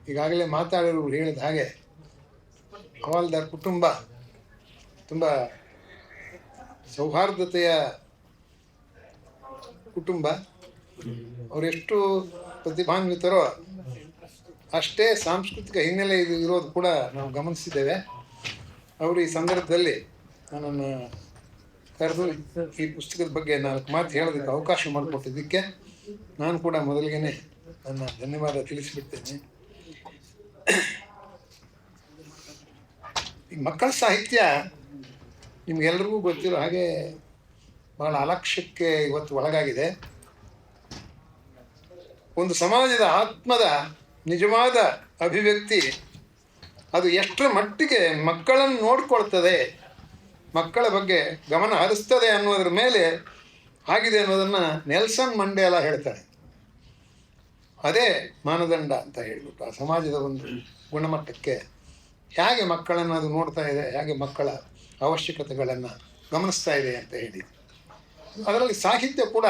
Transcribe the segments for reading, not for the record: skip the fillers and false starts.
ಈಗಾಗಲೇ ಮಾತಾಡೋರು ಹೇಳಿದ ಹಾಗೆ ಹವಾಲ್ದಾರ್ ಕುಟುಂಬ ತುಂಬ ಸೌಹಾರ್ದತೆಯ ಕುಟುಂಬ. ಅವರೆಷ್ಟು ಪ್ರತಿಭಾನ್ವಿತರೋ ಅಷ್ಟೇ ಸಾಂಸ್ಕೃತಿಕ ಹಿನ್ನೆಲೆ ಇರೋದು ಕೂಡ ನಾವು ಗಮನಿಸಿದ್ದೇವೆ. ಅವರು ಈ ಸಂದರ್ಭದಲ್ಲಿ ನನ್ನನ್ನು ಕರೆದು ಈ ಪುಸ್ತಕದ ಬಗ್ಗೆ 4 ಮಾತು ಹೇಳೋದಕ್ಕೆ ಅವಕಾಶ ಮಾಡಿಕೊಟ್ಟಿದ್ದಕ್ಕೆ ನಾನು ಕೂಡ ಮೊದಲಿಗೆ ನನ್ನ ಧನ್ಯವಾದ ತಿಳಿಸಿಬಿಡ್ತೇನೆ. ಈ ಮಕ್ಕಳ ಸಾಹಿತ್ಯ ನಿಮ್ಗೆಲ್ರಿಗೂ ಗೊತ್ತಿರೋ ಹಾಗೆ ಬಹಳ ಅಲಕ್ಷ್ಯಕ್ಕೆ ಇವತ್ತು ಒಳಗಾಗಿದೆ. ಒಂದು ಸಮಾಜದ ಆತ್ಮದ ನಿಜವಾದ ಅಭಿವ್ಯಕ್ತಿ ಅದು ಎಷ್ಟರ ಮಟ್ಟಿಗೆ ಮಕ್ಕಳನ್ನು ನೋಡಿಕೊಳ್ತದೆ, ಮಕ್ಕಳ ಬಗ್ಗೆ ಗಮನ ಹರಿಸ್ತದೆ ಅನ್ನೋದ್ರ ಮೇಲೆ ಆಗಿದೆ ಅನ್ನೋದನ್ನು ನೆಲ್ಸನ್ ಮಂಡೇಲಾ ಹೇಳ್ತಾರೆ. ಅದೇ ಮಾನದಂಡ ಅಂತ ಹೇಳಿಬಿಟ್ಟು ಆ ಸಮಾಜದ ಒಂದು ಗುಣಮಟ್ಟಕ್ಕೆ ಹೇಗೆ ಮಕ್ಕಳನ್ನು ಅದು ನೋಡ್ತಾ ಇದೆ, ಹೇಗೆ ಮಕ್ಕಳ ಅವಶ್ಯಕತೆಗಳನ್ನು ಗಮನಿಸ್ತಾ ಇದೆ ಅಂತ ಹೇಳಿ ಅದರಲ್ಲಿ ಸಾಹಿತ್ಯ ಕೂಡ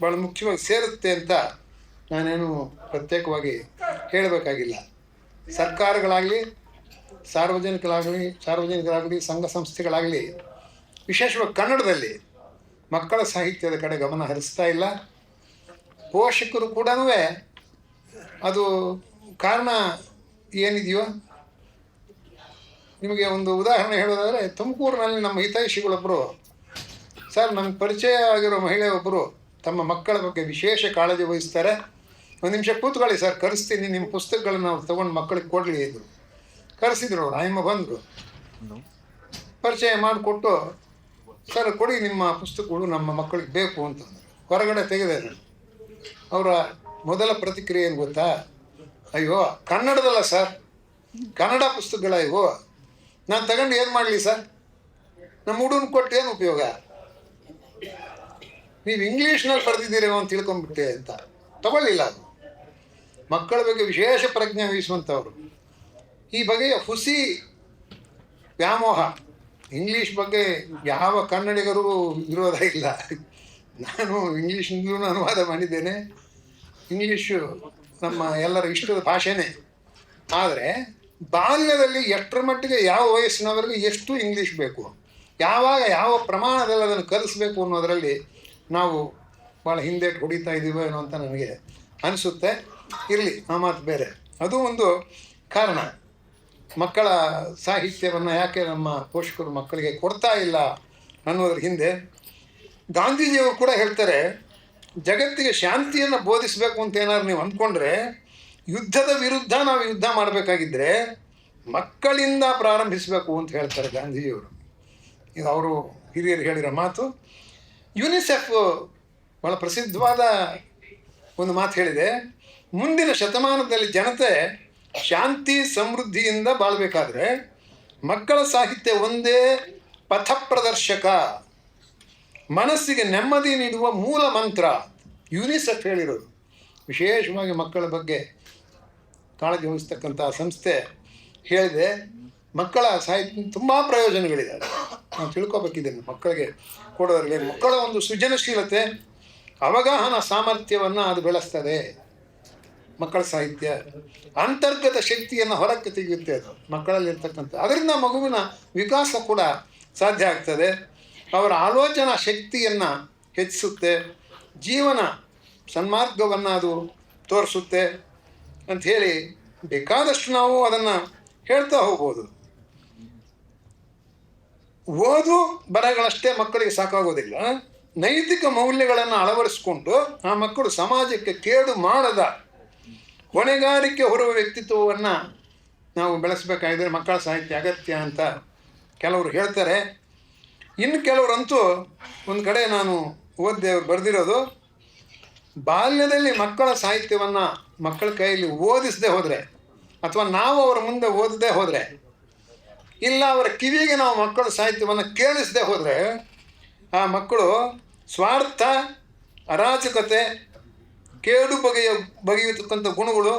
ಭಾಳ ಮುಖ್ಯವಾಗಿ ಸೇರುತ್ತೆ ಅಂತ ನಾನೇನು ಪ್ರತ್ಯೇಕವಾಗಿ ಹೇಳಬೇಕಾಗಿಲ್ಲ. ಸರ್ಕಾರಗಳಾಗಲಿ ಸಾರ್ವಜನಿಕರಾಗಲಿ ಸಂಘ ಸಂಸ್ಥೆಗಳಾಗಲಿ ವಿಶೇಷವಾಗಿ ಕನ್ನಡದಲ್ಲಿ ಮಕ್ಕಳ ಸಾಹಿತ್ಯದ ಕಡೆ ಗಮನ ಹರಿಸ್ತಾ ಇಲ್ಲ. ಪೋಷಕರು ಕೂಡ ಅದು ಕಾರಣ ಏನಿದೆಯೋ ನಿಮಗೆ ಒಂದು ಉದಾಹರಣೆ ಹೇಳೋದಾದರೆ, ತುಮಕೂರಿನಲ್ಲಿ ನಮ್ಮ ಹಿತೈಷಿಗಳೊಬ್ಬರು, ಸರ್ ನಮ್ಗೆ ಪರಿಚಯ ಆಗಿರೋ ಮಹಿಳೆಯೊಬ್ಬರು ತಮ್ಮ ಮಕ್ಕಳ ಬಗ್ಗೆ ವಿಶೇಷ ಕಾಳಜಿ ವಹಿಸ್ತಾರೆ, ಒಂದು ನಿಮಿಷ ಕೂತ್ಕೊಳ್ಳಿ ಸರ್ ಕರೆಸ್ತೀನಿ, ನಿಮ್ಮ ಪುಸ್ತಕಗಳನ್ನ ನಾವು ತೊಗೊಂಡು ಮಕ್ಕಳಿಗೆ ಕೊಡಲಿ ಇದ್ರು. ಕರೆಸಿದ್ರು ಅವರು, ಆಯಮ್ಮ ಬಂದರು, ಪರಿಚಯ ಮಾಡಿಕೊಟ್ಟು ಸರ್ ಕೊಡಿ ನಿಮ್ಮ ಪುಸ್ತಕಗಳು ನಮ್ಮ ಮಕ್ಕಳಿಗೆ ಬೇಕು ಅಂತಂದರು. ಹೊರಗಡೆ ತೆಗೆದೆ. ಅವರ ಮೊದಲ ಪ್ರತಿಕ್ರಿಯೆ ಏನು ಗೊತ್ತಾ? ಅಯ್ಯೋ ಕನ್ನಡದಲ್ಲ ಸರ್, ಕನ್ನಡ ಪುಸ್ತಕಗಳ ಇವು, ನಾನು ತಗೊಂಡು ಏನು ಮಾಡಲಿ ಸರ್, ನಮ್ಮ ಹುಡುಗನ ಕೊಟ್ಟು ಏನು ಉಪಯೋಗ, ನೀವು ಇಂಗ್ಲೀಷ್ನಲ್ಲಿ ಬರೆದಿದ್ದೀರಿ ಅಂತ ತಿಳ್ಕೊಂಡ್ಬಿಟ್ಟೆ ಅಂತ ತಗೊಳ್ಳಿಲ್ಲ. ಅದು ಮಕ್ಕಳ ಬಗ್ಗೆ ವಿಶೇಷ ಪ್ರಜ್ಞೆ ವಹಿಸುವಂಥವ್ರು. ಈ ಬಗೆಯ ಹುಸಿ ವ್ಯಾಮೋಹ ಇಂಗ್ಲೀಷ್ ಬಗ್ಗೆ ಯಾವ ಕನ್ನಡಿಗರೂ ವಿರೋಧ ಇಲ್ಲ. ನಾನು ಇಂಗ್ಲೀಷ್ನಿಂದಲೂ ಅನುವಾದ ಮಾಡಿದ್ದೇನೆ, ಇಂಗ್ಲೀಷು ನಮ್ಮ ಎಲ್ಲರ ಇಷ್ಟದ ಭಾಷೆನೇ. ಆದರೆ ಬಾಲ್ಯದಲ್ಲಿ ಎಷ್ಟರ ಮಟ್ಟಿಗೆ ಯಾವ ವಯಸ್ಸಿನವರೆಗೂ ಎಷ್ಟು ಇಂಗ್ಲೀಷ್ ಬೇಕು, ಯಾವಾಗ ಯಾವ ಪ್ರಮಾಣದಲ್ಲಿ ಅದನ್ನು ಕಲಿಸ್ಬೇಕು ಅನ್ನೋದರಲ್ಲಿ ನಾವು ಭಾಳ ಹಿಂದೆ ಹೊಡಿತಾ ಇದ್ದೀವೋ ಏನೋ ಅಂತ ನನಗೆ ಅನಿಸುತ್ತೆ. ಇರಲಿ, ಆ ಮಾತು ಬೇರೆ. ಅದು ಒಂದು ಕಾರಣ. ಮಕ್ಕಳ ಸಾಹಿತ್ಯವನ್ನು ಯಾಕೆ ನಮ್ಮ ಪೋಷಕರು ಮಕ್ಕಳಿಗೆ ಕೊಡ್ತಾ ಇಲ್ಲ ಅನ್ನೋದ್ರ ಹಿಂದೆ ಗಾಂಧೀಜಿಯವರು ಕೂಡ ಹೇಳ್ತಾರೆ, ಜಗತ್ತಿಗೆ ಶಾಂತಿಯನ್ನು ಬೋಧಿಸಬೇಕು ಅಂತ ಏನಾದ್ರು ನೀವು ಅಂದ್ಕೊಂಡ್ರೆ, ಯುದ್ಧದ ವಿರುದ್ಧ ನಾವು ಯುದ್ಧ ಮಾಡಬೇಕಾಗಿದ್ದರೆ ಮಕ್ಕಳಿಂದ ಪ್ರಾರಂಭಿಸಬೇಕು ಅಂತ ಹೇಳ್ತಾರೆ ಗಾಂಧೀಜಿಯವರು. ಇದು ಅವರು ಹಿರಿಯರು ಹೇಳಿರೋ ಮಾತು. ಯುನಿಸೆಫ್ ಭಾಳ ಪ್ರಸಿದ್ಧವಾದ ಒಂದು ಮಾತು ಹೇಳಿದೆ, ಮುಂದಿನ ಶತಮಾನದಲ್ಲಿ ಜನತೆ ಶಾಂತಿ ಸಮೃದ್ಧಿಯಿಂದ ಬಾಳಬೇಕಾದ್ರೆ ಮಕ್ಕಳ ಸಾಹಿತ್ಯ ಒಂದೇ ಪಥಪ್ರದರ್ಶಕ, ಮನಸ್ಸಿಗೆ ನೆಮ್ಮದಿ ನೀಡುವ ಮೂಲ ಮಂತ್ರ. ಯುನಿಸೆಫ್ ಹೇಳಿರೋದು. ವಿಶೇಷವಾಗಿ ಮಕ್ಕಳ ಬಗ್ಗೆ ಕಾಳಜಿ ವಹಿಸ್ತಕ್ಕಂಥ ಸಂಸ್ಥೆ ಹೇಳಿದೆ. ಮಕ್ಕಳ ಸಾಹಿತ್ಯ ತುಂಬ ಪ್ರಯೋಜನಗಳಿದೆ, ನಾವು ತಿಳ್ಕೊಬೇಕಿದೆ. ಮಕ್ಕಳಿಗೆ ಕೊಡೋದ್ರಲ್ಲಿ ಮಕ್ಕಳ ಒಂದು ಸೃಜನಶೀಲತೆ, ಅವಗಾಹನ ಸಾಮರ್ಥ್ಯವನ್ನು ಅದು ಬೆಳೆಸ್ತದೆ. ಮಕ್ಕಳ ಸಾಹಿತ್ಯ ಅಂತರ್ಗತ ಶಕ್ತಿಯನ್ನು ಹೊರಕ್ಕೆ ತೆಗೆಯುತ್ತೆ. ಅದು ಮಕ್ಕಳಲ್ಲಿರ್ತಕ್ಕಂಥ, ಅದರಿಂದ ಮಗುವಿನ ವಿಕಾಸ ಕೂಡ ಸಾಧ್ಯ ಆಗ್ತದೆ. ಅವರ ಆಲೋಚನಾ ಶಕ್ತಿಯನ್ನು ಹೆಚ್ಚಿಸುತ್ತೆ, ಜೀವನ ಸನ್ಮಾರ್ಗವನ್ನು ಅದು ತೋರಿಸುತ್ತೆ ಅಂಥೇಳಿ ಬೇಕಾದಷ್ಟು ನಾವು ಅದನ್ನು ಹೇಳ್ತಾ ಹೋಗ್ಬೋದು. ಓದು ಬರಹಗಳಷ್ಟೇ ಮಕ್ಕಳಿಗೆ ಸಾಕಾಗೋದಿಲ್ಲ. ನೈತಿಕ ಮೌಲ್ಯಗಳನ್ನು ಅಳವಡಿಸಿಕೊಂಡು ಆ ಮಕ್ಕಳು ಸಮಾಜಕ್ಕೆ ಕೇಡು ಮಾಡದ ಹೊಣೆಗಾರಿಕೆ ಹೊರುವ ವ್ಯಕ್ತಿತ್ವವನ್ನು ನಾವು ಬೆಳೆಸಬೇಕಾಗಿದ್ದರೆ ಮಕ್ಕಳ ಸಾಹಿತ್ಯ ಅಗತ್ಯ ಅಂತ ಕೆಲವರು ಹೇಳ್ತಾರೆ. ಇನ್ನು ಕೆಲವರಂತೂ ಒಂದು ಕಡೆ ನಾನು ಓದಿದೆ, ಅವ್ರು ಬರೆದಿರೋದು, ಬಾಲ್ಯದಲ್ಲಿ ಮಕ್ಕಳ ಸಾಹಿತ್ಯವನ್ನು ಮಕ್ಕಳ ಕೈಯಲ್ಲಿ ಓದಿಸದೆ ಹೋದರೆ, ಅಥವಾ ನಾವು ಅವರ ಮುಂದೆ ಓದದೇ ಹೋದರೆ, ಇಲ್ಲ ಅವರ ಕಿವಿಗೆ ನಾವು ಮಕ್ಕಳ ಸಾಹಿತ್ಯವನ್ನು ಕೇಳಿಸದೆ ಹೋದರೆ, ಆ ಮಕ್ಕಳು ಸ್ವಾರ್ಥ, ಅರಾಜಕತೆ, ಕೇಡು ಬಗೆಯತಕ್ಕಂಥ ಗುಣಗಳು,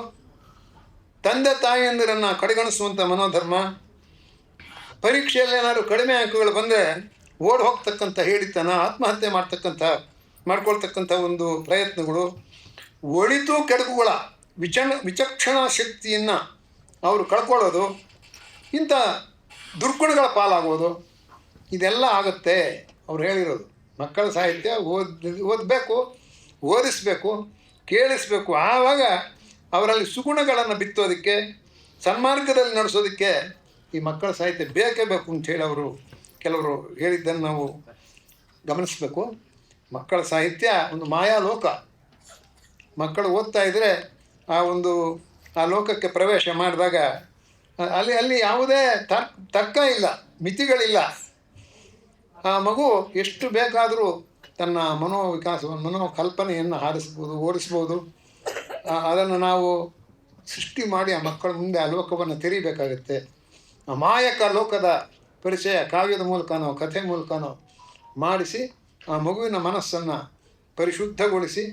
ತಂದೆ ತಾಯಿಯಂದಿರನ್ನು ಕಡೆಗಣಿಸುವಂಥ ಮನೋಧರ್ಮ, ಪರೀಕ್ಷೆಯಲ್ಲಿ ಏನಾದರೂ ಕಡಿಮೆ ಅಂಕಗಳು ಬಂದರೆ ಓಡಿ ಹೋಗ್ತಕ್ಕಂಥ ಹೇಳಿತನ, ಆತ್ಮಹತ್ಯೆ ಮಾಡ್ಕೊಳ್ತಕ್ಕಂಥ ಒಂದು ಪ್ರಯತ್ನಗಳು, ಒಳಿತು ಕೆಡುಕುಗಳ ವಿಚಕ್ಷಣಾ ಶಕ್ತಿಯನ್ನು ಅವರು ಕಳ್ಕೊಳ್ಳೋದು, ಇಂಥ ದುರ್ಗುಣಗಳ ಪಾಲಾಗೋದು, ಇದೆಲ್ಲ ಆಗುತ್ತೆ. ಅವ್ರು ಹೇಳಿರೋದು ಮಕ್ಕಳ ಸಾಹಿತ್ಯ ಓದಬೇಕು, ಓದಿಸ್ಬೇಕು, ಕೇಳಿಸ್ಬೇಕು. ಆವಾಗ ಅವರಲ್ಲಿ ಸುಗುಣಗಳನ್ನು ಬಿತ್ತೋದಕ್ಕೆ, ಸನ್ಮಾರ್ಗದಲ್ಲಿ ನಡೆಸೋದಕ್ಕೆ ಈ ಮಕ್ಕಳ ಸಾಹಿತ್ಯ ಬೇಕೇ ಬೇಕು ಅಂಥೇಳಿ ಕೆಲವರು ಹೇಳಿದ್ದನ್ನು ನಾವು ಗಮನಿಸಬೇಕು. ಮಕ್ಕಳ ಸಾಹಿತ್ಯ ಒಂದು ಮಾಯಾಲೋಕ. ಮಕ್ಕಳು ಓದ್ತಾ ಇದ್ದರೆ ಆ ಲೋಕಕ್ಕೆ ಪ್ರವೇಶ ಮಾಡಿದಾಗ ಅಲ್ಲಿ ಯಾವುದೇ ತರ್ಕ ಇಲ್ಲ, ಮಿತಿಗಳಿಲ್ಲ. ಆ ಮಗು ಎಷ್ಟು ಬೇಕಾದರೂ ತನ್ನ ಮನೋಕಲ್ಪನೆಯನ್ನು ಓಡಿಸ್ಬೋದು. ಅದನ್ನು ನಾವು ಸೃಷ್ಟಿ ಮಾಡಿ ಆ ಮಕ್ಕಳ ಮುಂದೆ ಆ ಲೋಕವನ್ನು ತೆರೀಬೇಕಾಗತ್ತೆ. ಆ ಮಾಯಕ ಲೋಕದ ಪರಿಚಯ ಕಾವ್ಯದ ಮೂಲಕನೋ ಕಥೆ ಮೂಲಕನೋ ಮಾಡಿಸಿ ಆ ಮಗುವಿನ ಮನಸ್ಸನ್ನು ಪರಿಶುದ್ಧಗೊಳಿಸಿ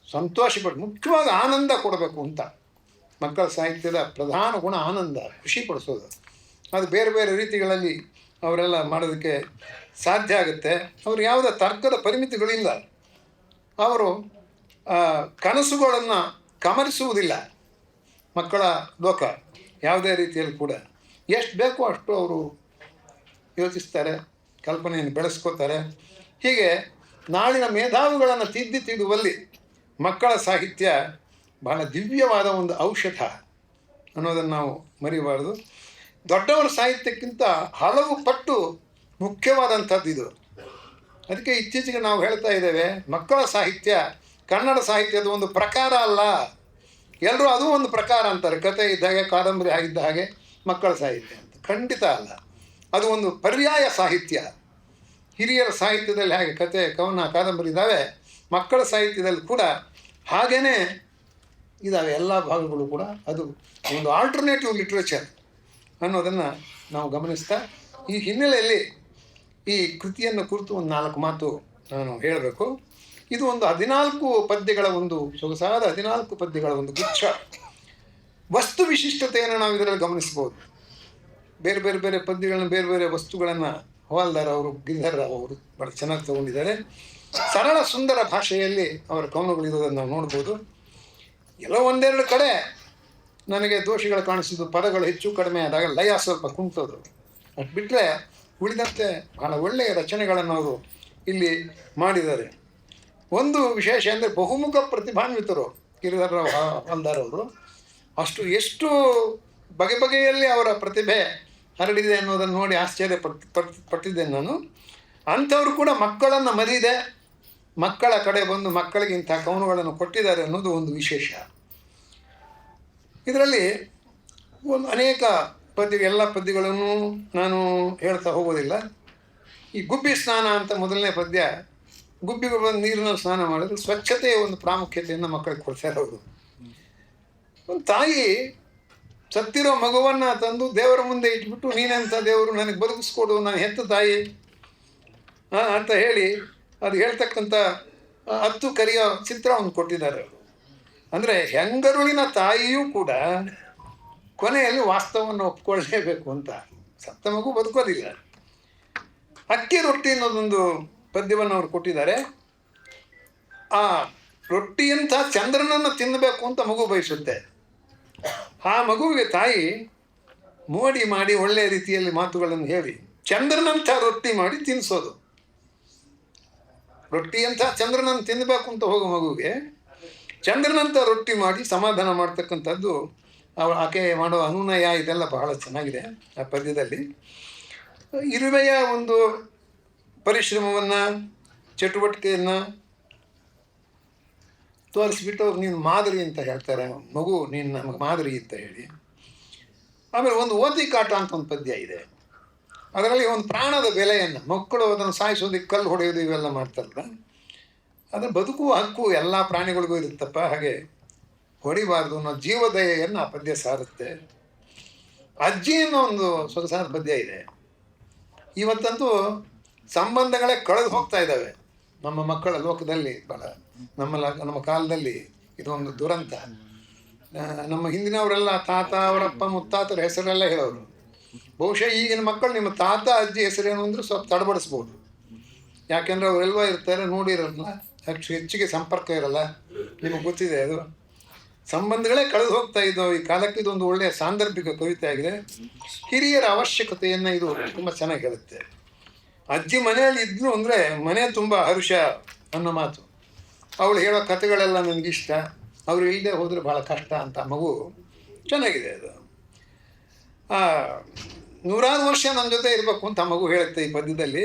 ಸಂತೋಷಪಟ್ಟು ಮುಖ್ಯವಾಗಿ ಆನಂದ ಕೊಡಬೇಕು ಅಂತ. ಮಕ್ಕಳ ಸಾಹಿತ್ಯದ ಪ್ರಧಾನ ಗುಣ ಆನಂದ, ಖುಷಿಪಡಿಸೋದು. ಅದು ಬೇರೆ ಬೇರೆ ರೀತಿಗಳಲ್ಲಿ ಅವರೆಲ್ಲ ಮಾಡೋದಕ್ಕೆ ಸಾಧ್ಯ ಆಗುತ್ತೆ. ಅವರು ಯಾವುದೇ ತರ್ಕದ ಪರಿಮಿತಿಗಳಿಲ್ಲ. ಅವರು ಕನಸುಗಳನ್ನು ಕಮರಿಸುವುದಿಲ್ಲ. ಮಕ್ಕಳ ಲೋಕ ಯಾವುದೇ ರೀತಿಯಲ್ಲಿ ಕೂಡ ಎಷ್ಟು ಬೇಕೋ ಅಷ್ಟು ಅವರು ಯೋಚಿಸ್ತಾರೆ, ಕಲ್ಪನೆಯನ್ನು ಬೆಳೆಸ್ಕೋತಾರೆ. ಹೀಗೆ ನಾಳಿನ ಮೇಧಾವಿಗಳನ್ನು ತಿದ್ದುವಲ್ಲಿ ಮಕ್ಕಳ ಸಾಹಿತ್ಯ ಬಹಳ ದಿವ್ಯವಾದ ಒಂದು ಔಷಧ ಅನ್ನೋದನ್ನು ನಾವು ಮರಿಬಾರ್ದು. ದೊಡ್ಡವರ ಸಾಹಿತ್ಯಕ್ಕಿಂತ ಹಲವು ಪಟ್ಟು ಮುಖ್ಯವಾದಂಥದ್ದು ಇದು. ಅದಕ್ಕೆ ಇತ್ತೀಚೆಗೆ ನಾವು ಹೇಳ್ತಾ ಇದ್ದೇವೆ, ಮಕ್ಕಳ ಸಾಹಿತ್ಯ ಕನ್ನಡ ಸಾಹಿತ್ಯದ ಒಂದು ಪ್ರಕಾರ ಅಲ್ಲ. ಎಲ್ಲರೂ ಅದು ಒಂದು ಪ್ರಕಾರ ಅಂತಾರೆ. ಕತೆ ಇದ್ದ ಹಾಗೆ, ಕಾದಂಬರಿ ಆಗಿದ್ದ ಹಾಗೆ ಮಕ್ಕಳ ಸಾಹಿತ್ಯ ಅಂತ. ಖಂಡಿತ ಅಲ್ಲ, ಅದು ಒಂದು ಪರ್ಯಾಯ ಸಾಹಿತ್ಯ. ಹಿರಿಯರ ಸಾಹಿತ್ಯದಲ್ಲಿ ಹಾಗೆ ಕತೆ, ಕವನ, ಕಾದಂಬರಿ ಇದ್ದಾವೆ, ಮಕ್ಕಳ ಸಾಹಿತ್ಯದಲ್ಲಿ ಕೂಡ ಹಾಗೇ ಇದ್ದಾವೆ. ಎಲ್ಲ ಭಾಗಗಳು ಕೂಡ ಅದು ಒಂದು ಆಲ್ಟರ್ನೇಟಿವ್ ಲಿಟ್ರೇಚರ್ ಅನ್ನೋದನ್ನು ನಾವು ಗಮನಿಸ್ತಾ, ಈ ಹಿನ್ನೆಲೆಯಲ್ಲಿ ಈ ಕೃತಿಯನ್ನು ಕುರಿತು ಒಂದು 4 ಮಾತು ನಾನು ಹೇಳಬೇಕು. ಇದು ಒಂದು 14 ಪದ್ಯಗಳ ಒಂದು ಸೊಗಸಾದ 14 ಪದ್ಯಗಳ ಒಂದು ಗುಚ್ಛ. ವಸ್ತು ವಿಶಿಷ್ಟತೆಯನ್ನು ನಾವು ಇದರಲ್ಲಿ ಗಮನಿಸ್ಬೋದು. ಬೇರೆ ಬೇರೆ ಬೇರೆ ಪದ್ಯಗಳನ್ನು, ಬೇರೆ ಬೇರೆ ವಸ್ತುಗಳನ್ನು ಹವಾಲ್ದಾರ್ ಅವರು, ಗಿರಿಧರ್ ರಾವ್ ಅವರು ಭಾಳ ಚೆನ್ನಾಗಿ ತಗೊಂಡಿದ್ದಾರೆ. ಸರಳ ಸುಂದರ ಭಾಷೆಯಲ್ಲಿ ಅವರ ಕವನಗಳಿರೋದನ್ನು ನಾವು ನೋಡ್ಬೋದು. ಎಲ್ಲೋ ಒಂದೆರಡು ಕಡೆ ನನಗೆ ದೋಷಿಗಳು ಕಾಣಿಸಿದ್ದು, ಪದಗಳು ಹೆಚ್ಚು ಕಡಿಮೆ ಆದಾಗ ಲಯ ಸ್ವಲ್ಪ ಕುಂಟೋದು. ಅದು ಬಿಟ್ಟರೆ ಉಳಿದಂತೆ ಬಹಳ ಒಳ್ಳೆಯ ರಚನೆಗಳನ್ನು ಅವರು ಇಲ್ಲಿ ಮಾಡಿದ್ದಾರೆ. ಒಂದು ವಿಶೇಷ ಅಂದರೆ ಬಹುಮುಖ ಪ್ರತಿಭಾನ್ವಿತರು ಗಿರಿಧರ್ ರಾವ್ ಹವಾಲ್ದಾರ್ ಅವರು. ಎಷ್ಟು ಬಗೆ ಬಗೆಯಲ್ಲಿ ಅವರ ಪ್ರತಿಭೆ ಹರಡಿದೆ ಅನ್ನೋದನ್ನು ನೋಡಿ ಪಟ್ಟಿದ್ದೇನೆ ನಾನು. ಅಂಥವರು ಕೂಡ ಮಕ್ಕಳನ್ನು ಮರೀದೆ ಮಕ್ಕಳ ಕಡೆ ಬಂದು ಮಕ್ಕಳಿಗೆ ಇಂಥ ಕವನಗಳನ್ನು ಕೊಟ್ಟಿದ್ದಾರೆ ಅನ್ನೋದು ಒಂದು ವಿಶೇಷ. ಇದರಲ್ಲಿ ಅನೇಕ ಎಲ್ಲ ಪದ್ಯಗಳನ್ನು ನಾನು ಹೇಳ್ತಾ ಹೋಗೋದಿಲ್ಲ. ಈ ಗುಬ್ಬಿ ಸ್ನಾನ ಅಂತ ಮೊದಲನೇ ಪದ್ಯ, ಗುಬ್ಬಿಗಳು ಬಂದು ನೀರಿನಲ್ಲಿ ಸ್ನಾನ ಮಾಡಿದ್ರೆ ಸ್ವಚ್ಛತೆಯ ಒಂದು ಪ್ರಾಮುಖ್ಯತೆಯನ್ನು ಮಕ್ಕಳಿಗೆ ಕೊಡ್ತಾರೆ ಅವರು. ಒಂದು ತಾಯಿ ಸತ್ತಿರೋ ಮಗುವನ್ನು ತಂದು ದೇವರ ಮುಂದೆ ಇಟ್ಬಿಟ್ಟು, ನೀನೆಂಥ ದೇವರು, ನನಗೆ ಬದುಕಿಸ್ಕೊಡು, ನಾನು ಹೆತ್ತ ತಾಯಿ ಅಂತ ಹೇಳಿ ಅದು ಹೇಳ್ತಕ್ಕಂಥ 10 ಕರಿಯ ಚಿತ್ರವನ್ನು ಕೊಟ್ಟಿದ್ದಾರೆ ಅವರು. ಅಂದರೆ ಹೆಂಗರುಳಿನ ತಾಯಿಯೂ ಕೂಡ ಕೊನೆಯಲ್ಲಿ ವಾಸ್ತವವನ್ನು ಒಪ್ಕೊಳ್ಳೇಬೇಕು ಅಂತ. ಸತ್ತ ಮಗು ಬದುಕೋದಿಲ್ಲ. ಅಕ್ಕಿ ರೊಟ್ಟಿ ಅನ್ನೋದೊಂದು ಪದ್ಯವನ್ನು ಅವರು ಕೊಟ್ಟಿದ್ದಾರೆ. ಆ ರೊಟ್ಟಿಯಂಥ ಚಂದ್ರನನ್ನು ತಿನ್ನಬೇಕು ಅಂತ ಮಗು ಬಯಸುತ್ತೆ. ಆ ಮಗುವಿಗೆ ತಾಯಿ ಮೋಡಿ ಮಾಡಿ ಒಳ್ಳೆಯ ರೀತಿಯಲ್ಲಿ ಮಾತುಗಳನ್ನು ಹೇಳಿ ಚಂದ್ರನಂಥ ರೊಟ್ಟಿ ಮಾಡಿ ತಿನ್ನಿಸೋದು. ರೊಟ್ಟಿಯಂಥ ಚಂದ್ರನನ್ನು ತಿನ್ನಬೇಕು ಅಂತ ಹೋಗೋ ಮಗುವಿಗೆ ಚಂದ್ರನಂಥ ರೊಟ್ಟಿ ಮಾಡಿ ಸಮಾಧಾನ ಮಾಡ್ತಕ್ಕಂಥದ್ದು ಆಕೆ ಮಾಡೋ ಅನುನಯ, ಇದೆಲ್ಲ ಬಹಳ ಚೆನ್ನಾಗಿದೆ ಆ ಪದ್ಯದಲ್ಲಿ. ಇರುವೆಯ ಒಂದು ಪರಿಶ್ರಮವನ್ನು, ಚಟುವಟಿಕೆಯನ್ನು ತೋರಿಸ್ಬಿಟ್ಟು ನೀನು ಮಾದರಿ ಅಂತ ಹೇಳ್ತಾರೆ. ಮಗು ನೀನು ನಮಗೆ ಮಾದರಿ ಅಂತ ಹೇಳಿ. ಆಮೇಲೆ ಒಂದು ಓತಿ ಕಾಟ ಅಂತ ಒಂದು ಪದ್ಯ ಇದೆ. ಅದರಲ್ಲಿ ಒಂದು ಪ್ರಾಣದ ಬೆಲೆಯನ್ನು, ಮಕ್ಕಳು ಅದನ್ನು ಸಾಯಿಸೋದಕ್ಕೆ ಕಲ್ಲು ಹೊಡೆಯೋದು ಇವೆಲ್ಲ ಮಾಡ್ತಾರಲ್ಲ, ಅದು ಬದುಕುವ ಹಕ್ಕು ಎಲ್ಲ ಪ್ರಾಣಿಗಳಿಗೂ ಇರುತ್ತಪ್ಪ, ಹಾಗೆ ಹೊಡಿಬಾರ್ದು ಅನ್ನೋ ಜೀವದಯೆಯನ್ನು ಆ ಪದ್ಯ ಸಾರುತ್ತೆ. ಅಜ್ಜಿ ಅನ್ನೋ ಒಂದು ಸೊಗಸಾದ ಪದ್ಯ ಇದೆ. ಇವತ್ತಂತೂ ಸಂಬಂಧಗಳೇ ಕಳೆದು ಹೋಗ್ತಾ ಇದ್ದಾವೆ ನಮ್ಮ ಮಕ್ಕಳ ಲೋಕದಲ್ಲಿ. ಭಾಳ ನಮ್ಮ ಕಾಲದಲ್ಲಿ ಇದೊಂದು ದುರಂತ. ನಮ್ಮ ಹಿಂದಿನವರೆಲ್ಲ ತಾತ, ಅವರಪ್ಪ, ಮುತ್ತಾತರ ಹೆಸರೆಲ್ಲ ಹೇಳೋರು. ಬಹುಶಃ ಈಗಿನ ಮಕ್ಕಳು ನಿಮ್ಮ ತಾತ ಅಜ್ಜಿ ಹೆಸರೇನು ಅಂದರೆ ಸ್ವಲ್ಪ ತಡಬಡಿಸ್ಬೋದು. ಯಾಕೆಂದರೆ ಅವರೆಲ್ವ ಇರ್ತಾರೆ, ನೋಡಿರಲ್ಲ, ಹೆಚ್ಚಿಗೆ ಸಂಪರ್ಕ ಇರಲ್ಲ. ನಿಮಗೆ ಗೊತ್ತಿದೆ ಅದು. ಸಂಬಂಧಗಳೇ ಕಳೆದು ಹೋಗ್ತಾ ಇದ್ದವು ಈ ಕಾಲಕ್ಕೆ. ಇದೊಂದು ಒಳ್ಳೆಯ ಸಾಂದರ್ಭಿಕ ಕವಿತೆ ಆಗಿದೆ. ಹಿರಿಯರ ಅವಶ್ಯಕತೆಯನ್ನು ಇದು ತುಂಬ ಚೆನ್ನಾಗಿ ಹೇಳುತ್ತೆ. ಅಜ್ಜಿ ಮನೆಯಲ್ಲಿ ಇದ್ಲು ಅಂದರೆ ಮನೆ ತುಂಬ ಹರುಷ ಅನ್ನೋ ಮಾತು. ಅವಳು ಹೇಳೋ ಕಥೆಗಳೆಲ್ಲ ನನಗಿಷ್ಟ, ಅವರು ಇಲ್ಲದೆ ಹೋದರೆ ಭಾಳ ಕಷ್ಟ ಅಂತ. ಮಗು ಚೆನ್ನಾಗಿದೆ ಅದು. 100 ವರ್ಷ ನನ್ನ ಜೊತೆ ಇರಬೇಕು ಅಂತ ಮಗು ಹೇಳುತ್ತೆ ಈ ಪದ್ಯದಲ್ಲಿ.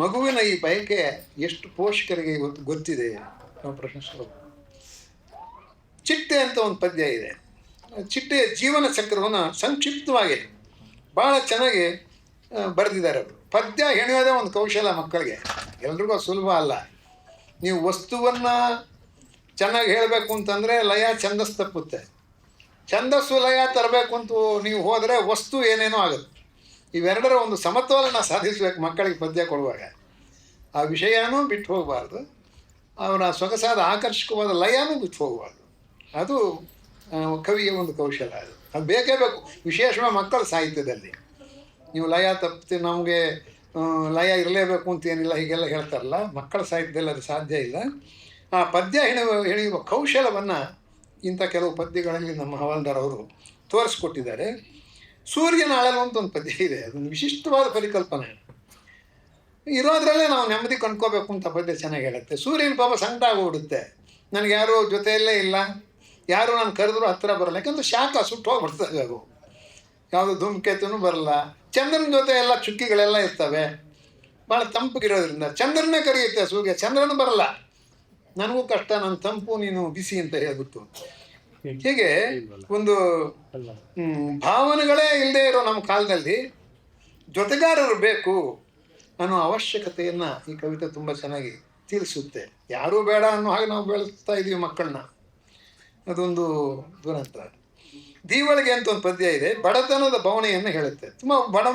ಮಗುವಿನ ಈ ಬಯಕೆ ಎಷ್ಟು ಪೋಷಕರಿಗೆ ಇವತ್ತು ಗೊತ್ತಿದೆ ನಾವು ಪ್ರಶ್ನಿಸಬಹುದು. ಚಿಟ್ಟೆ ಅಂತ ಒಂದು ಪದ್ಯ ಇದೆ. ಚಿಟ್ಟೆಯ ಜೀವನ ಚಕ್ರವನ್ನು ಸಂಕ್ಷಿಪ್ತವಾಗಿ ಭಾಳ ಚೆನ್ನಾಗಿ ಬರೆದಿದ್ದಾರೆ ಅವರು. ಪದ್ಯ ಹೆಣೆಯೋದೇ ಒಂದು ಕೌಶಲ ಮಕ್ಕಳಿಗೆ, ಎಲ್ರಿಗೂ ಸುಲಭ ಅಲ್ಲ. ನೀವು ವಸ್ತುವನ್ನು ಚೆನ್ನಾಗಿ ಹೇಳಬೇಕು ಅಂತಂದರೆ ಲಯ ಛಂದಸ್ಸು ತಪ್ಪುತ್ತೆ. ಛಂದಸ್ಸು ಲಯ ತರಬೇಕು ಅಂತ ನೀವು ಹೋದರೆ ವಸ್ತು ಏನೇನೋ ಆಗುತ್ತೆ. ಇವೆರಡರ ಒಂದು ಸಮತೋಲನ ಸಾಧಿಸಬೇಕು ಮಕ್ಕಳಿಗೆ ಪದ್ಯ ಕೊಡುವಾಗ. ಆ ವಿಷಯನೂ ಬಿಟ್ಟು ಹೋಗಬಾರ್ದು, ಅವರ ಸೊಗಸಾದ ಆಕರ್ಷಕವಾದ ಲಯನೂ ಬಿಟ್ಟು ಹೋಗಬಾರ್ದು. ಅದು ಕವಿಯ ಒಂದು ಕೌಶಲ. ಅದು ಬೇಕೇ ಬೇಕು, ವಿಶೇಷವಾಗಿ ಮಕ್ಕಳ ಸಾಹಿತ್ಯದಲ್ಲಿ. ನೀವು ಲಯ ತಪ್ಪಿ ನಮಗೆ ಲಯ ಇರಲೇಬೇಕು ಅಂತೇನಿಲ್ಲ, ಹೀಗೆಲ್ಲ ಹೇಳ್ತಾರಲ್ಲ. ಮಕ್ಕಳ ಸಾಹಿತ್ಯದಲ್ಲಿ ಅದು ಸಾಧ್ಯ ಇಲ್ಲ. ಆ ಪದ್ಯ ಹೆಣೆಯುವ ಕೌಶಲವನ್ನು ಇಂಥ ಕೆಲವು ಪದ್ಯಗಳಲ್ಲಿ ನಮ್ಮ ಹವಾಲ್ದಾರ್ ಅವರು ತೋರಿಸ್ಕೊಟ್ಟಿದ್ದಾರೆ. ಸೂರ್ಯನ ಅಳಲು ಅಂತ ಒಂದು ಪದ್ಯ ಇದೆ. ಅದೊಂದು ವಿಶಿಷ್ಟವಾದ ಪರಿಕಲ್ಪನೆ. ಇರೋದ್ರಲ್ಲೇ ನಾವು ನೆಮ್ಮದಿ ಕಂಡ್ಕೋಬೇಕು ಅಂತ ಪದ್ಯ ಚೆನ್ನಾಗಿ ಹೇಳುತ್ತೆ. ಸೂರ್ಯನ ಪಾಪ ಸಂಕಟ ಆಗೋಗ್ಬಿಡುತ್ತೆ, ನನಗೆ ಯಾರೂ ಜೊತೆಯಲ್ಲೇ ಇಲ್ಲ, ಯಾರು ನಾನು ಕರೆದ್ರು ಹತ್ತಿರ ಬರಲ್ಲ. ಯಾಕಂದ್ರೆ ಶಾಖ ಸುಟ್ಟು ಹೋಗ್ಬಿಡ್ತದೆ. ಅದು ಯಾವುದು ಧೂಮಕೇತುನೂ ಬರಲ್ಲ. ಚಂದ್ರನ ಜೊತೆ ಎಲ್ಲ ಚುಕ್ಕಿಗಳೆಲ್ಲ ಇರ್ತವೆ, ಭಾಳ ತಂಪಿಗಿರೋದ್ರಿಂದ ಚಂದ್ರನೇ ಕರೆಯುತ್ತೆ ಸೂರ್ಯ, ಚಂದ್ರನೂ ಬರಲ್ಲ. ನನಗೂ ಕಷ್ಟ, ನನ್ನ ತಂಪು ನೀನು ಬಿಸಿ ಅಂತ ಹೇಳ್ಬಿಟ್ಟು. ಹೀಗೆ ಒಂದು ಭಾವನೆಗಳೇ ಇಲ್ಲದೆ ಇರೋ ನಮ್ಮ ಕಾಲದಲ್ಲಿ ಜೊತೆಗಾರರು ಬೇಕು ಅನ್ನೋ ಅವಶ್ಯಕತೆಯನ್ನು ಈ ಕವಿತೆ ತುಂಬ ಚೆನ್ನಾಗಿ ತಿಳಿಸುತ್ತೆ. ಯಾರೂ ಬೇಡ ಅನ್ನೋ ಹಾಗೆ ನಾವು ಬೆಳೆಸ್ತಾ ಇದ್ದೀವಿ ಮಕ್ಕಳನ್ನ. ಅದೊಂದು ದುರಂತ. ದೀವಳಿಗೆ ಅಂತ ಒಂದು ಪದ್ಯ ಇದೆ, ಬಡತನದ ಭಾವನೆಯನ್ನು ಹೇಳುತ್ತೆ. ತುಂಬ ಬಡ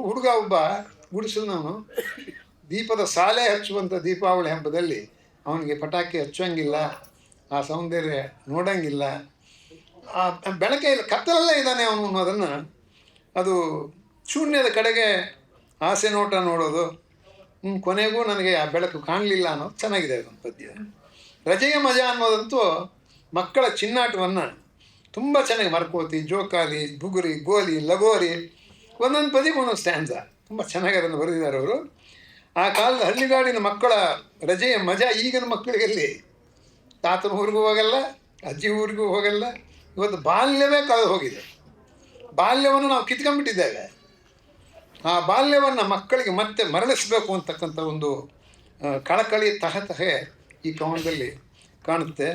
ಹುಡುಗ ಒಬ್ಬ ಗುಡಿಸಲನವನು ದೀಪದ ಸಾಲೆ ಹಚ್ಚುವಂಥ ದೀಪಾವಳಿ ಹಬ್ಬದಲ್ಲಿ ಅವನಿಗೆ ಪಟಾಕಿ ಹಚ್ಚೋಂಗಿಲ್ಲ, ಆ ಸೌಂದರ್ಯ ನೋಡೋಂಗಿಲ್ಲ, ಆ ಬೆಳಕೆ ಇಲ್ಲ, ಕತ್ತಲಲ್ಲೇ ಇದ್ದಾನೆ ಅವನು ಅನ್ನೋದನ್ನು, ಅದು ಶೂನ್ಯದ ಕಡೆಗೆ ಆಸೆ ನೋಟ ನೋಡೋದು, ಕೊನೆಗೂ ನನಗೆ ಆ ಬೆಳಕು ಕಾಣಲಿಲ್ಲ ಅನ್ನೋದು ಚೆನ್ನಾಗಿದೆ ಅದೊಂದು ಪದ್ಯ. ರಜೆಯ ಮಜಾ ಅನ್ನೋದಂತೂ ಮಕ್ಕಳ ಚಿನ್ನಾಟವನ್ನು ತುಂಬ ಚೆನ್ನಾಗಿ ಮರ್ಕೋತಿ, ಜೋಕಾಲಿ, ಬುಗುರಿ, ಗೋಲಿ, ಲಗೋರಿ, ಒಂದೊಂದು ಪದ್ಯಕ್ಕೆ ಒಂದೊಂದು ಸ್ಟ್ಯಾನ್ಸ ತುಂಬ ಚೆನ್ನಾಗಿ ಅದನ್ನು ಬರೆದಿದ್ದಾರೆ ಅವರು. ಆ ಕಾಲದ ಹಳ್ಳಿಗಾಡಿನ ಮಕ್ಕಳ ರಜೆಯ ಮಜಾ ಈಗಿನ ಮಕ್ಕಳಿಗೆಲ್ಲಿ ತಾತನ ಊರಿಗೂ ಹೋಗಲ್ಲ, ಅಜ್ಜಿ ಊರಿಗೂ ಹೋಗಲ್ಲ. ಇವತ್ತು ಬಾಲ್ಯವೇ ಕಳೆದು ಹೋಗಿದೆ. ಬಾಲ್ಯವನ್ನು ನಾವು ಕಿತ್ಕೊಂಡ್ಬಿಟ್ಟಿದ್ದೇವೆ. ಆ ಬಾಲ್ಯವನ್ನು ಮಕ್ಕಳಿಗೆ ಮತ್ತೆ ಮರಳಿಸಬೇಕು ಅಂತಕ್ಕಂಥ ಒಂದು ಕಳಕಳಿ ತಹತಹೆ ಈ ಕವನದಲ್ಲಿ ಕಾಣುತ್ತೆ.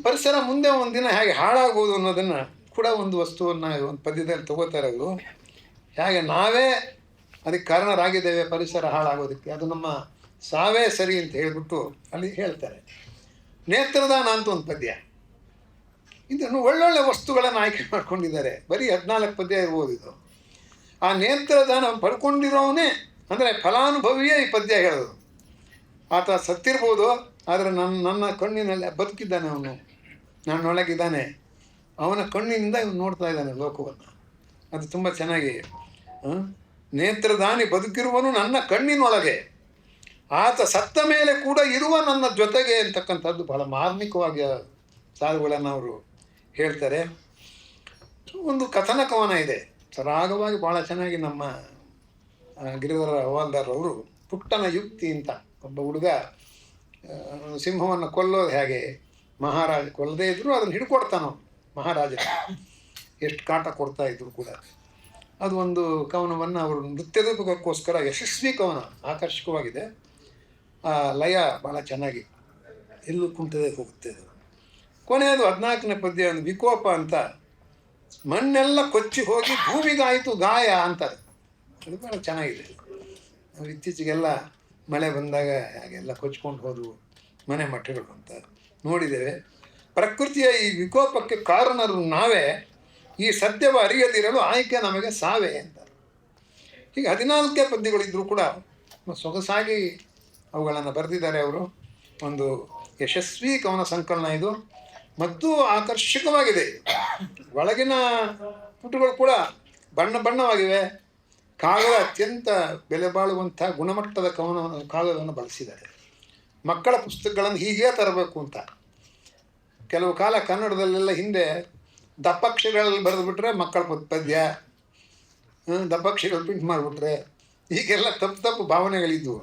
ಪರಿಸರ ಮುಂದೆ ಒಂದಿನ ಹೇಗೆ ಹಾಳಾಗುವುದು ಅನ್ನೋದನ್ನು ಕೂಡ ಒಂದು ವಸ್ತುವನ್ನು ಒಂದು ಪದ್ಯದಲ್ಲಿ ತಗೋತಾರೆ ಅವರು. ಹೇಗೆ ನಾವೇ ಅದಕ್ಕೆ ಕಾರಣರಾಗಿದ್ದೇವೆ ಪರಿಸರ ಹಾಳಾಗೋದಕ್ಕೆ, ಅದು ನಮ್ಮ ಸಾವೇ ಸರಿ ಅಂತ ಹೇಳಿಬಿಟ್ಟು ಅಲ್ಲಿ ಹೇಳ್ತಾರೆ. ನೇತ್ರದಾನ ಅಂತ ಒಂದು ಪದ್ಯ. ಇದನ್ನು ಒಳ್ಳೊಳ್ಳೆ ವಸ್ತುಗಳನ್ನು ಆಯ್ಕೆ ಮಾಡ್ಕೊಂಡಿದ್ದಾರೆ. ಬರೀ 14 ಪದ್ಯ ಇರ್ಬೋದು ಇದು. ಆ ನೇತ್ರದಾನ ಪಡ್ಕೊಂಡಿರೋವನೇ ಅಂದರೆ ಫಲಾನುಭವಿಯೇ ಈ ಪದ್ಯ ಹೇಳೋದು. ಆತ ಸತ್ತಿರ್ಬೋದು, ಆದರೆ ನನ್ನ ಕಣ್ಣಿನಲ್ಲಿ ಬದುಕಿದ್ದಾನೆ, ಅವನು ನನ್ನೊಳಗಿದ್ದಾನೆ, ಅವನ ಕಣ್ಣಿನಿಂದ ಇವನು ನೋಡ್ತಾ ಇದ್ದಾನೆ ಲೋಕವನ್ನು. ಅದು ತುಂಬ ಚೆನ್ನಾಗಿ ನೇತ್ರದಾನಿ ಬದುಕಿರುವನು ನನ್ನ ಕಣ್ಣಿನೊಳಗೆ, ಆತ ಸತ್ತ ಮೇಲೆ ಕೂಡ ಇರುವ ನನ್ನ ಜೊತೆಗೆ ಅಂತಕ್ಕಂಥದ್ದು ಬಹಳ ಮಾರ್ಮಿಕವಾಗಿ ಸಾಲುಗಳನ್ನು ಅವರು ಹೇಳ್ತಾರೆ. ಒಂದು ಕಥನ ಕವನ ಇದೆ, ಸರಾಗವಾಗಿ ಭಾಳ ಚೆನ್ನಾಗಿ ನಮ್ಮ ಗಿರಿಧರ ಹವಾಲ್ದಾರ್ ಅವರು ಪುಟ್ಟನ ಯುಕ್ತಿ ಅಂತ. ಒಬ್ಬ ಹುಡುಗ ಸಿಂಹವನ್ನು ಕೊಲ್ಲೋದು ಹೇಗೆ, ಮಹಾರಾಜ ಕೊಲ್ಲದೇ ಇದ್ದರೂ ಅದನ್ನು ಹಿಡ್ಕೊಡ್ತಾನೋ ಮಹಾರಾಜ, ಎಷ್ಟು ಕಾಟ ಕೊಡ್ತಾ ಇದ್ರು ಕೂಡ. ಅದು ಒಂದು ಕವನವನ್ನು ಅವರು ನೃತ್ಯದಕ್ಕೋಸ್ಕರ ಯಶಸ್ವಿ ಕವನ, ಆಕರ್ಷಕವಾಗಿದೆ. ಆ ಲಯ ಭಾಳ ಚೆನ್ನಾಗಿ ಎಲ್ಲೂ ಕುಂಟದೆ ಹೋಗುತ್ತೆ. ಅದು ಕೊನೆಯದು 14ನೇ ಪದ್ಯ, ಒಂದು ವಿಕೋಪ ಅಂತ. ಮಣ್ಣೆಲ್ಲ ಕೊಚ್ಚಿ ಹೋಗಿ ಭೂಮಿಗಾಯಿತು ಗಾಯ ಅಂತಾರೆ. ಅದು ಭಾಳ ಚೆನ್ನಾಗಿದೆ. ನಾವು ಇತ್ತೀಚೆಗೆಲ್ಲ ಮಳೆ ಬಂದಾಗ ಹಾಗೆಲ್ಲ ಕೊಚ್ಕೊಂಡು ಹೋದವು ಮನೆ ಮಠಗಳು ಅಂತ ನೋಡಿದ್ದೇವೆ. ಪ್ರಕೃತಿಯ ಈ ವಿಕೋಪಕ್ಕೆ ಕಾರಣರು ನಾವೇ, ಈ ಸತ್ಯವ ಅರಿಯದಿರಲು ಆಯ್ಕೆ ನಮಗೆ ಸಾವೇ ಅಂತಾರೆ. ಹೀಗೆ 14 ಪದ್ಯಗಳಿದ್ದರೂ ಕೂಡ ಸೊಗಸಾಗಿ ಅವುಗಳನ್ನು ಬರೆದಿದ್ದಾರೆ ಅವರು. ಒಂದು ಯಶಸ್ವಿ ಕವನ ಸಂಕಲನ ಇದು, ಮತ್ತು ಆಕರ್ಷಕವಾಗಿದೆ. ಒಳಗಿನ ಪುಟಗಳು ಕೂಡ ಬಣ್ಣ ಬಣ್ಣವಾಗಿವೆ. ಕಾಗದ ಅತ್ಯಂತ ಬೆಲೆ ಬಾಳುವಂಥ ಗುಣಮಟ್ಟದ ಕಾಗದವನ್ನು ಬಳಸಿದ್ದಾರೆ. ಮಕ್ಕಳ ಪುಸ್ತಕಗಳನ್ನು ಹೀಗೇ ತರಬೇಕು ಅಂತ. ಕೆಲವು ಕಾಲ ಕನ್ನಡದಲ್ಲೆಲ್ಲ ಹಿಂದೆ ದಪ್ಪಕ್ಷರಗಳಲ್ಲಿ ಬರೆದುಬಿಟ್ರೆ ಮಕ್ಕಳ ಪದ್ಯ, ದಪ್ಪಕ್ಷರಗಳು ಪ್ರಿಂಟ್ ಮಾಡಿಬಿಟ್ರೆ, ಹೀಗೆಲ್ಲ ತಪ್ಪು ಭಾವನೆಗಳಿದ್ವು.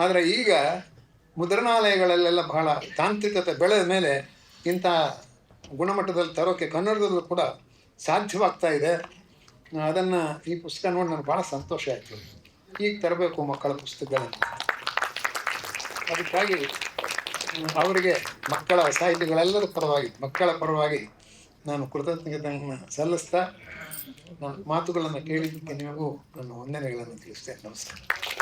ಆದರೆ ಈಗ ಮುದ್ರಣಾಲಯಗಳಲ್ಲೆಲ್ಲ ಬಹಳ ತಾಂತ್ರಿಕತೆ ಬೆಳೆದ ಮೇಲೆ ಇಂಥ ಗುಣಮಟ್ಟದಲ್ಲಿ ತರೋಕ್ಕೆ ಕನ್ನಡದಲ್ಲೂ ಕೂಡ ಸಾಧ್ಯವಾಗ್ತಾ ಇದೆ. ಅದನ್ನು ಈ ಪುಸ್ತಕ ನೋಡಿ ನನಗೆ ಭಾಳ ಸಂತೋಷ ಆಯಿತು. ಈಗ ತರಬೇಕು ಮಕ್ಕಳ ಪುಸ್ತಕಗಳನ್ನು. ಅದಕ್ಕಾಗಿ ಅವರಿಗೆ ಮಕ್ಕಳ ಸಾಹಿತಿಗಳೆಲ್ಲರ ಪರವಾಗಿ, ಮಕ್ಕಳ ಪರವಾಗಿ ನಾನು ಕೃತಜ್ಞತೆಯನ್ನು ಸಲ್ಲಿಸ್ತಾ ನನ್ನ ಮಾತುಗಳನ್ನು ಕೇಳಿದ್ದಕ್ಕೆ ನಿಮಗೂ ನನ್ನ ವಂದನೆಗಳನ್ನು ತಿಳಿಸ್ತೇನೆ. ನಮಸ್ಕಾರ.